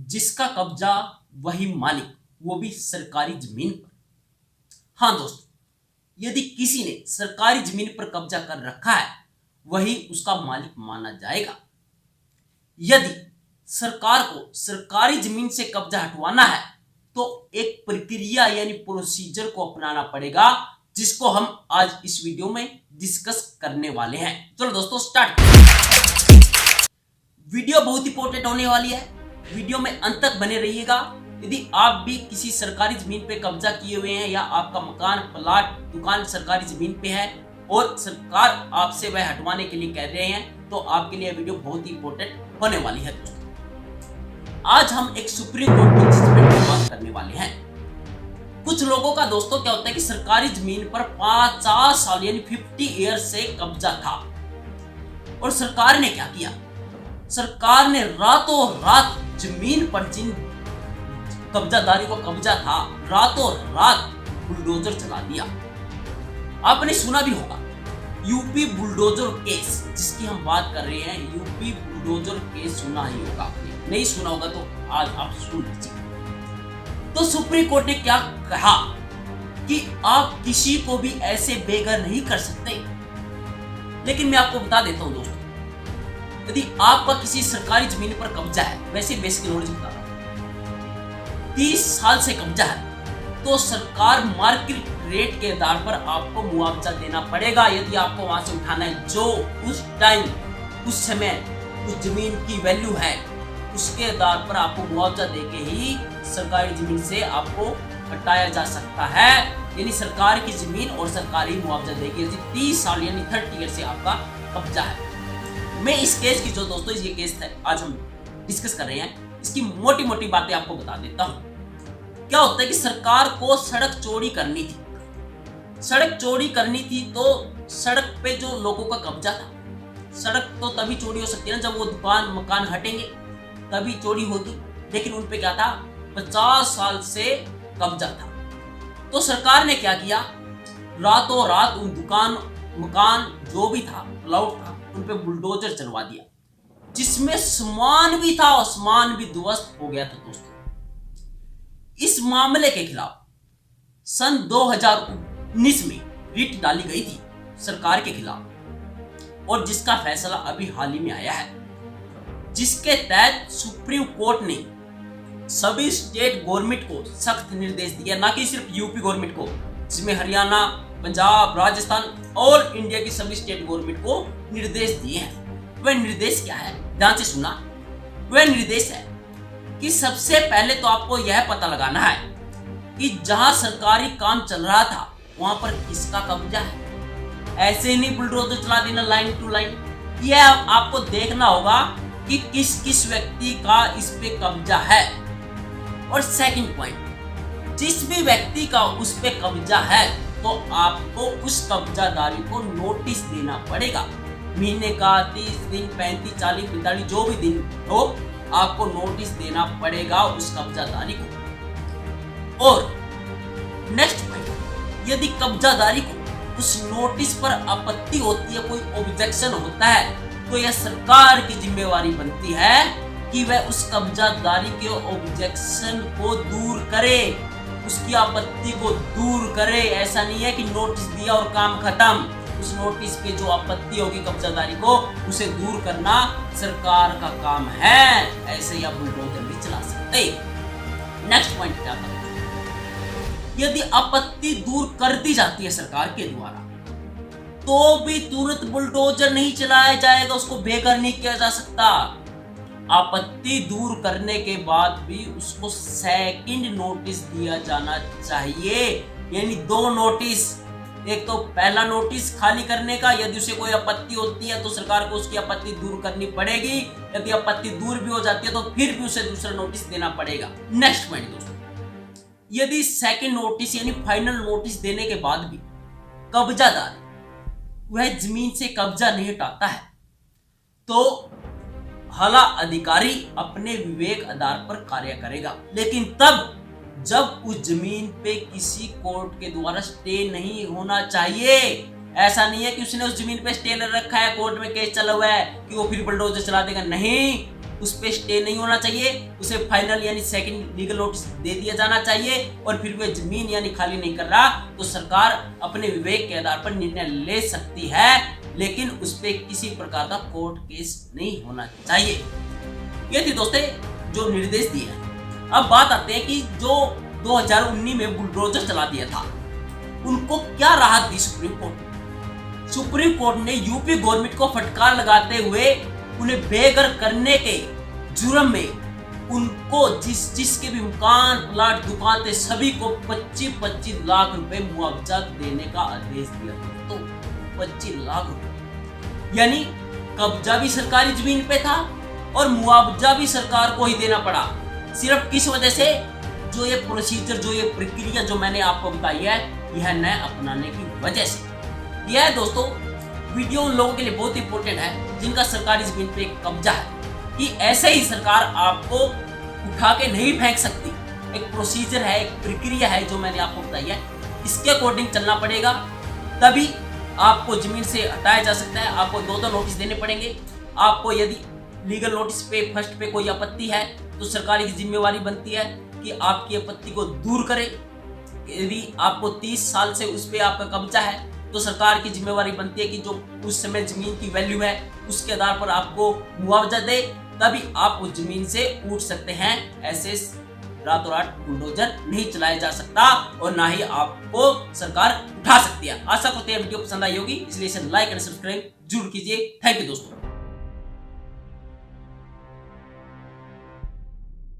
जिसका कब्जा वही मालिक, वो भी सरकारी जमीन पर। हाँ दोस्तों, यदि किसी ने सरकारी जमीन पर कब्जा कर रखा है वही उसका मालिक माना जाएगा। यदि सरकार को सरकारी जमीन से कब्जा हटवाना है तो एक प्रक्रिया यानी प्रोसीजर को अपनाना पड़ेगा, जिसको हम आज इस वीडियो में डिस्कस करने वाले हैं। चलो दोस्तों स्टार्ट। वीडियो बहुत इंपॉर्टेंट होने वाली है, वीडियो में अंत तक बने रहिएगा। यदि आप भी किसी सरकारी जमीन पे कब्जा किए हुए हैं या आपका मकान, प्लाट, दुकान सरकारी जमीन पे है और सरकार आपसे वह हटवाने के लिए कह रहे हैं, तो आपके लिए वीडियो बहुत ही इंपॉर्टेंट होने वाली है दोस्तों। आज हम एक सुप्रीम कोर्ट की जजमेंट की बात करने वाले हैं। कुछ लोगों का दोस्तों क्या होता है कि सरकारी जमीन पर 50 साल यानी 50 ईयर्स से कब्जा था और सरकार ने क्या किया, सरकार ने रातों रात जमीन पर जिन कब्जादारी को कब्जा था रातों रात बुलडोजर चला दिया। आपने सुना भी होगा यूपी बुलडोजर केस, जिसकी हम बात कर रहे हैं। यूपी बुलडोजर केस सुना ही होगा आपने, नहीं सुना होगा तो आज आप सुन लीजिए। तो सुप्रीम कोर्ट ने क्या कहा कि आप किसी को भी ऐसे बेघर नहीं कर सकते। लेकिन मैं आपको बता देता हूं दोस्तों, यदि आपका किसी सरकारी जमीन पर कब्जा है, वैसे बेसिक नॉलेज बता रहा हूं, 30 साल से कब्जा है तो सरकार मार्केट रेट के आधार पर आपको मुआवजा देना पड़ेगा। यदि आपको वहां से उठाना है, जो उस टाइम उस समय उस जमीन की वैल्यू है, उसके आधार पर आपको मुआवजा देके ही सरकारी जमीन से आपको हटाया जा सकता है। यानी सरकार की जमीन और सरकारी मुआवजा देगी। यदि 30 साल यानी 30 ईयर से आपका कब्जा है। मैं इस केस की जो दोस्तों ये केस है आज हम डिस्कस कर रहे हैं, इसकी मोटी मोटी बातें आपको बता देता हूं। क्या होता है कि सरकार को सड़क चौड़ी करनी थी, सड़क चौड़ी करनी थी तो सड़क पे जो लोगों का कब्जा था, सड़क तो तभी चौड़ी हो सकती है ना जब वो दुकान मकान हटेंगे तभी चौड़ी होगी। लेकिन उन पे क्या था, 50 साल से कब्जा था। तो सरकार ने क्या किया, रातों रात उन दुकान मकान जो भी था, प्लॉट था, उन पे बुलडोजर चलवा दिया, जिसमें सामान भी था और सामान भी ध्वस्त हो गया था दोस्तों। इस मामले के खिलाफ सन 2019 में रिट डाली गई थी सरकार के खिलाफ और जिसका फैसला अभी हाल ही में आया है, जिसके तहत सुप्रीम कोर्ट ने सभी स्टेट गवर्नमेंट को सख्त निर्देश दिया, ना कि सिर्फ यूपी गवर्नमेंट को, जिसमें हरियाणा, पंजाब, राजस्थान और इंडिया की सभी स्टेट गवर्नमेंट को निर्देश दिए हैं। वह निर्देश क्या है, ध्यान से सुना। वह निर्देश है कि सबसे पहले तो आपको यह पता लगाना है कि जहां सरकारी काम चल रहा था वहां पर किसका कब्जा है। ऐसे नहीं बुलडोजर चला देना लाइन टू लाइन, यह आपको देखना होगा कि किस किस व्यक्ति का इस पे कब्जा है। और सेकंड पॉइंट, जिस भी व्यक्ति का उस पे कब्जा है तो आपको उस कब्जादारी को नोटिस देना पड़ेगा। महीने का 30 दिन, 35, 40, 45 जो भी दिन हो, आपको नोटिस देना पड़ेगा उस कब्जादारी को। और नेक्स्ट पॉइंट, यदि कब्जादारी को उस नोटिस पर आपत्ति होती है, कोई ऑब्जेक्शन होता है, तो यह सरकार की जिम्मेवारी बनती है कि वह उस कब्जादारी के ऑब्जेक्शन को दूर करे, उसकी आपत्ति को दूर करे। ऐसा नहीं है कि नोटिस दिया और काम खत्म। उस नोटिस पे जो आपत्ति होगी कब्जादारी को, उसे दूर करना सरकार का काम है। ऐसे ही आप बुलडोजर नहीं चला सकते। नेक्स्ट पॉइंट क्या था, यदि आपत्ति दूर कर दी जाती है सरकार के द्वारा तो भी तुरंत बुलडोजर नहीं चलाया जाएगा, उसको बेघर नहीं किया जा सकता। आपत्ति दूर करने के बाद भी उसको सेकंड नोटिस दिया जाना चाहिए, यानी 2 नोटिस। एक तो पहला नोटिस खाली करने का, यदि उसे कोई आपत्ति होती है तो सरकार को उसकी आपत्ति दूर करनी पड़ेगी। यदि आपत्ति दूर भी हो जाती है तो फिर भी उसे दूसरा नोटिस देना पड़ेगा। नेक्स्ट पॉइंट दोस्तों, यदि सेकंड नोटिस यानी फाइनल नोटिस देने के बाद भी कब्जादार वह जमीन से कब्जा नहीं हटाता है तो आला अधिकारी अपने विवेक आधार पर कार्य करेगा। लेकिन तब जब उस जमीन पे किसी कोर्ट के द्वारा स्टे नहीं होना चाहिए। ऐसा नहीं है कि उसने उस जमीन पे स्टे ले रखा है, कोर्ट में केस चला हुआ है कि वो फिर बुलडोजर चला देगा। नहीं, उस पे स्टे नहीं होना चाहिए, उसे फाइनल यानी सेकंड लीगल नोटिस दे दिया जाना चाहिए। और फिर वह जमीन यानी खाली नहीं कर रहा तो सरकार अपने विवेक के आधार पर निर्णय ले सकती है, लेकिन उस पे किसी प्रकार का कोर्ट केस नहीं होना चाहिए। ये थी दोस्तों जो निर्देश दिए हैं। अब बात आते हैं कि जो 2019 में बुलडोजर चला दिया था उनको क्या राहत दी सुप्रीम कोर्ट। सुप्रीम कोर्ट ने यूपी गवर्नमेंट को फटकार लगाते हुए उन्हें बेघर करने के जुर्म में उनको जिसके भी मकान प्लाट दुकान थे सभी को 25-25 लाख रुपए मुआवजा देने का आदेश दिया। तो 25 लाख रुपए यानी कब्जा भी सरकारी जमीन पे था और मुआवजा भी सरकार को ही देना पड़ा। सिर्फ किस वजह से? जो ये प्रोसीजर, जो ये प्रक्रिया जो मैंने आपको बताई है, यह न अपनाने की वजह से। यह दोस्तों वीडियो उन लोगों के लिए बहुत इंपॉर्टेंट है जिनका सरकारी जमीन पे कब्जा है, कि ऐसे ही सरकार आपको उठा के नहीं फेंक सकती। एक प्रोसीजर है, एक प्रक्रिया है जो मैंने आपको बताई है, इसके अकॉर्डिंग चलना पड़ेगा, तभी आपको जमीन से हटाया जा सकता है। आपको 2 नोटिस देने पड़ेंगे। आपको यदि लीगल नोटिस पे फर्स्ट पे कोई आपत्ति है तो सरकार की जिम्मेवारी बनती है कि आपकी आपत्ति को दूर करे। यदि आपको 30 साल से उस पे आपका कब्जा है तो सरकार की जिम्मेवारी बनती है कि जो उस समय जमीन की वैल्यू है उसके आधार पर आपको मुआवजा दे, तभी आप उस जमीन से उठ सकते हैं। ऐसे रातों रात बुलडोजर नहीं चलाया जा सकता और ना ही आपको सरकार उठा सकती है। आशा करते हैं वीडियो पसंद आई होगी, इसलिए इसे लाइक और सब्सक्राइब जरूर कीजिए। थैंक यू दोस्तों।